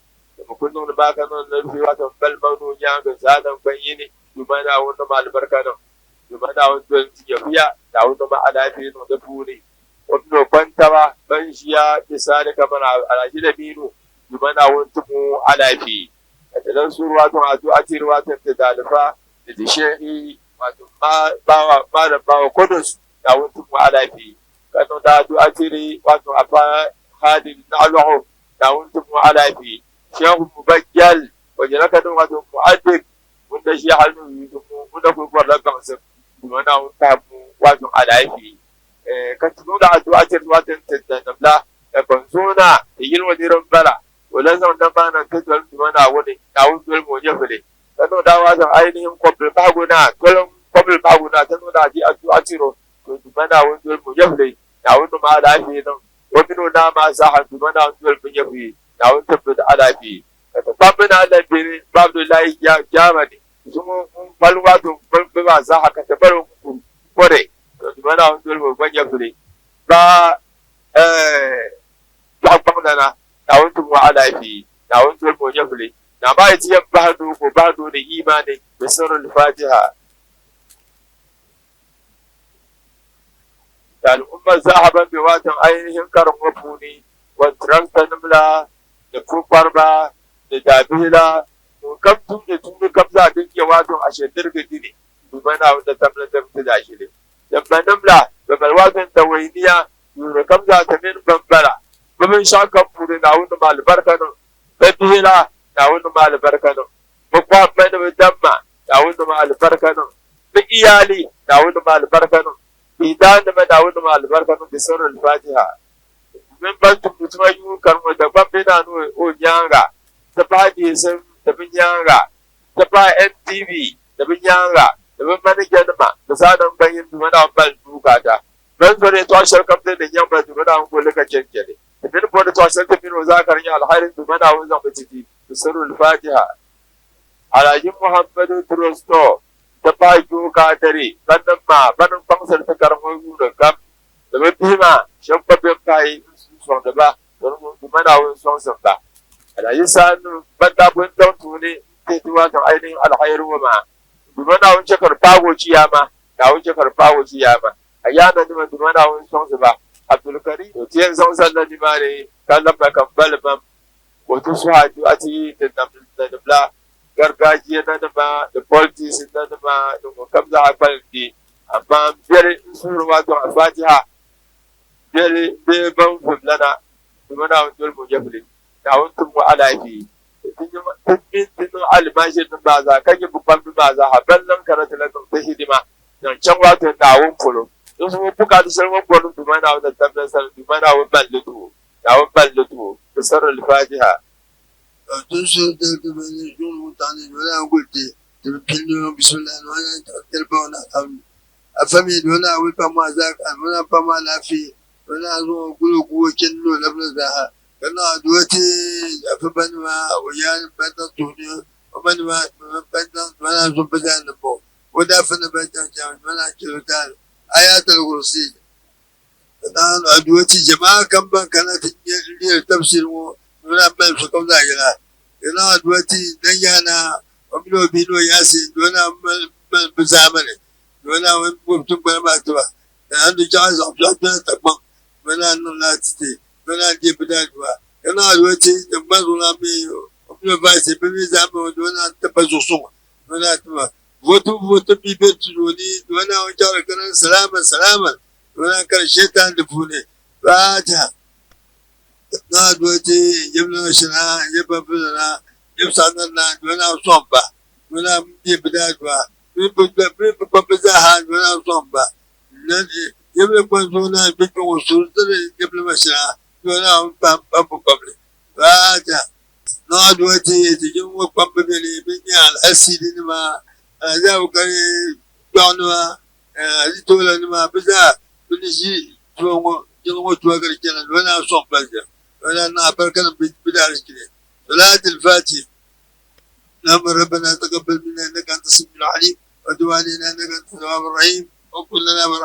mu kunno ba kanon na fi wato balmanu ya ga zadan ban yini di mana wannan ba albarka no di mana wannan ya fiya da wannan ba alafi no da furi wannan kwanta ba ban shiya kisali kamar alaji da binu di mana wannan mu alafi dan surwa to a tirwa ta dalifa da shehi wato ba da bawa kudus da wani mu alafi kano da a tiri wato a fa hadin na alahu da wani mu alafi shehu mubajjal wajen na kano wato mu'addin wanda shi hannu yi wanda kuma kwarar gamsin wanda wanda mu wato alafi kan tuno da a tiri wato da nabla da banzona da yin wani rambala wannan zaman nan ba nan tattalin dumana wani da wani dole mu jefale kano da wato ainihin kwabil baguna kolon kwabil baguna ta nuna ji a tiro to dumana wani dole mu jefale da ma lafi nan wani na ma sa hannu mana wani bin yafi na wani tabbata alafi ka tabbana da bin Abdullahi Jamani sun balwa to ba za ka tabbar ku kore to mana wani bin yafi ba ba na na wani mu alafi na wani bin yafi na ba yi tiyan bahado ko bahado da imani da sirrul Fatiha da al'ummar zahaban bai watan ainihin karin wafuni wantiran tanimla da kufarba da dabila kam tun da tun kam za a dinke watan a shedar gadi ne duba na wanda tamla da mutu da shi ne da banimla da balwatan tawainiya yura kam za ta min bambara babin shakan fure na wani malibarka nan dabila na wani malibarka nan makwabbai da damma na wani malibarka nan da iyali na wani malibarka nan idan da da wani albarka da sirrin Fatiha min bantu mutuma yu karmo da babbe na no o nyanga ta fadi sun da bin nyanga ta fa NTV da bin nyanga da bin manager ma da sanan bayin da mana ban duka ta ban zore to shirkam da nyamba da mana ko laka kenkele da bin ko da to shirkam bin zakar ya alhairin da mana wannan bititi da sirrin Fatiha alaji Muhammadu Trusto ta fajo ka dare bannan ma banin fansar ta karmo da kam da bai fima shan babban kai son da ba don mu mana wani son san ba ala yisanu banda bun don tune ke tuwa ta ainihin alhairu ma dumana wani cekar fago ciyama da wani cekar fago ciyama ayana duma dumana wani son ba Abdul Karim to tiyan son sallan ni mare kallon ba kan balbam wato su hadu a ti da bla gargajiya na dama da politics na dama da kamza a kwalfi amma biyar sun wato a Fatiha biyar ban fulana kuma na wani mu jabri na wani mu alafi tun almashin ba za kan yi babban ba za a ballan karatu na ta hidima don can wato na wani fulo don su buka da sharwan gwanin kuma na wani tabbatar kuma na wani ballutu da sarar Fatiha tun su da gabanin yin mutane da wani agulti da filin bisullah da wani tarba wani abu a fami da wani abu fama za ka wani fama lafi wani a zuwa gulu kuwakin nuna lafiyar zaha kana a duwati a fi bani ma a wuyan bantan tuni a bani ma bantan wani a zuwa bada na bo wadda fi na bantan jami'a wani a kilota ayatul kursi kana a duwati jama'a kan ban kana ta iya tafsirin wani ban su kauza gina yana adwati dan yana wamilo bino yasi dona bisa mane dona wani mutum ba ma tuba da an duka za su ta tabban wala nan na tite wala je bida duwa yana adwati da bazuna mi wamilo ba sai bi za mu dona tabazu su wala tuba voto bi betu ni dona wani jawar kana salama dona kar shetan da fune ba ta na dote yabna shana yabna yabsanan na dona somba dona bi bidadwa bi babza ha dona somba na yabna kwanzo na bi ko surtare yabna shana dona pam public raja na dote tijin wa public ne bin ya al-asidi ma za ku kare dona ritola ma biza bin shi to jin tuwa garke na dona somba ولا نعبر بدار كده صلاة الفاتحة اللهم ربنا تقبل منا انك انت السميع العليم وتب علينا انك انت التواب الرحيم وكلنا